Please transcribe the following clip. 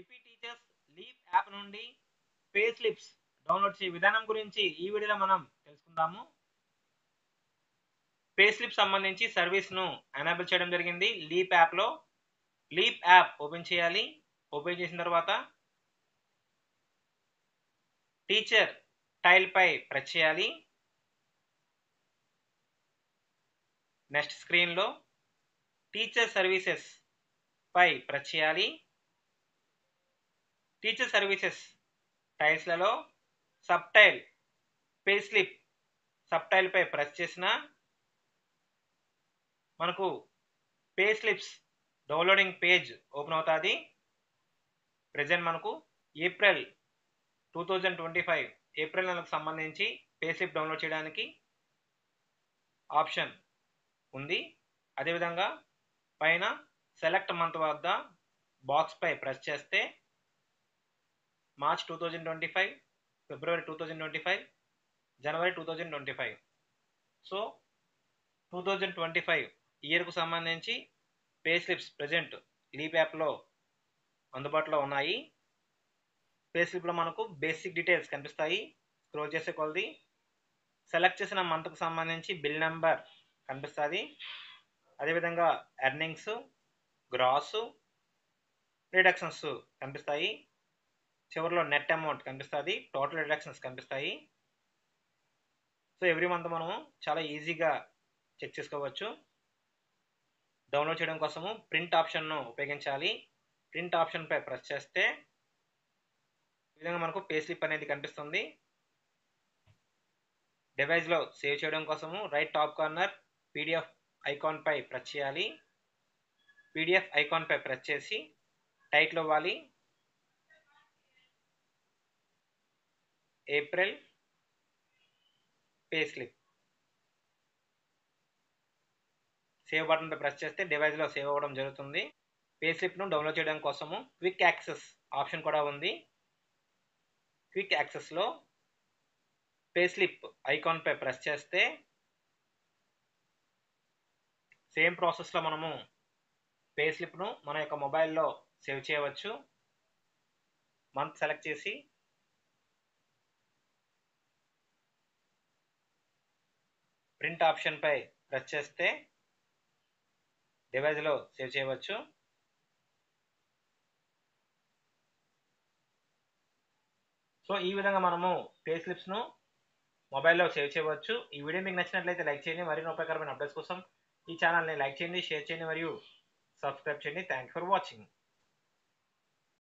AP teachers leap app నుండి pay slips download చేసే విధానం గురించి ఈ వీడియోలో మనం తెలుసుకుందాము. పే స్లిప్ సంబంధించి సర్వీస్ను ఎనేబుల్ చేయడం జరిగింది లీప్ యాప్లో. లీప్ యాప్ ఓపెన్ చేయాలి. ఓపెన్ చేసిన తర్వాత టీచర్ టైల్ పై ప్రెస్ చేయాలి. నెక్స్ట్ స్క్రీన్లో టీచర్ సర్వీసెస్ పై ప్రెస్ చేయాలి. టీచర్ సర్వీసెస్ టైల్స్లలో sub tile pay slip sub tile పై ప్రెస్ చేసిన మనకు pay slips downloading page open అవుతుంది. ప్రెజెంట్ మనకు ఏప్రిల్ 2025 ఏప్రిల్ నెలకు సంబంధించి పే స్లిప్ డౌన్లోడ్ చేయడానికి ఆప్షన్ ఉంది. అదేవిధంగా పైన సెలెక్ట్ మంత్ వద్ద బాక్స్ పై ప్రెస్ చేస్తే మార్చ్ 2025, ఫిబ్రవరి 2025, జనవరి 2025. సో 2025 ఇయర్కు సంబంధించి పే స్లిప్స్ ప్రజెంట్ లీప్ యాప్లో అందుబాటులో ఉన్నాయి. పే స్లిప్లో మనకు బేసిక్ డీటెయిల్స్ కనిపిస్తాయి. స్క్రోల్ చేసే కొలది సెలెక్ట్ చేసిన మంత్కు సంబంధించి బిల్ నెంబర్ కనిపిస్తుంది. అదేవిధంగా ఎర్నింగ్స్, గ్రాస్, రిడక్షన్స్ కనిపిస్తాయి. చివరిలో నెట్ అమౌంట్ కనిపిస్తుంది. టోటల్ రిడక్షన్స్ కనిపిస్తాయి. సో ఎవ్రీ మంత్ మనము చాలా ఈజీగా చెక్ చేసుకోవచ్చు. డౌన్లోడ్ చేయడం కోసము ప్రింట్ ఆప్షన్ను ఉపయోగించాలి. ప్రింట్ ఆప్షన్పై ప్రెస్ చేస్తే ఈ విధంగా మనకు పే స్లిప్ అనేది కనిపిస్తుంది. డివైస్లో సేవ్ చేయడం కోసము రైట్ టాప్ కార్నర్ పీడిఎఫ్ ఐకాన్పై ప్రెస్ చేయాలి. పీడిఎఫ్ ఐకాన్పై ప్రెస్ చేసి టైటిల్ ఇవ్వాలి ఏప్రిల్ పే స్లిప్. సేవ్ బటన్పై ప్రెస్ చేస్తే డివైస్లో సేవ్ అవ్వడం జరుగుతుంది. పే స్లిప్ను డౌన్లోడ్ చేయడం కోసము క్విక్ యాక్సెస్ ఆప్షన్ కూడా ఉంది. క్విక్ యాక్సెస్లో పే స్లిప్ ఐకాన్పై ప్రెస్ చేస్తే సేమ్ ప్రాసెస్లో మనము పే స్లిప్ను మన యొక్క మొబైల్లో సేవ్ చేయవచ్చు. మంత్ సెలెక్ట్ చేసి ప్రింట్ ఆప్షన్పై ప్రెస్ చేస్తే డివైస్లో సేవ్ చేయవచ్చు. సో ఈ విధంగా మనము పే స్లిప్స్ను మొబైల్లో సేవ్ చేయవచ్చు. ఈ వీడియో మీకు నచ్చినట్లయితే లైక్ చేయండి. మరిన్ని ఉపయోగకరమైన అప్డేట్స్ కోసం ఈ ఛానల్ని లైక్ చేయండి, షేర్ చేయండి మరియు సబ్స్క్రైబ్ చేయండి. Thank you for watching.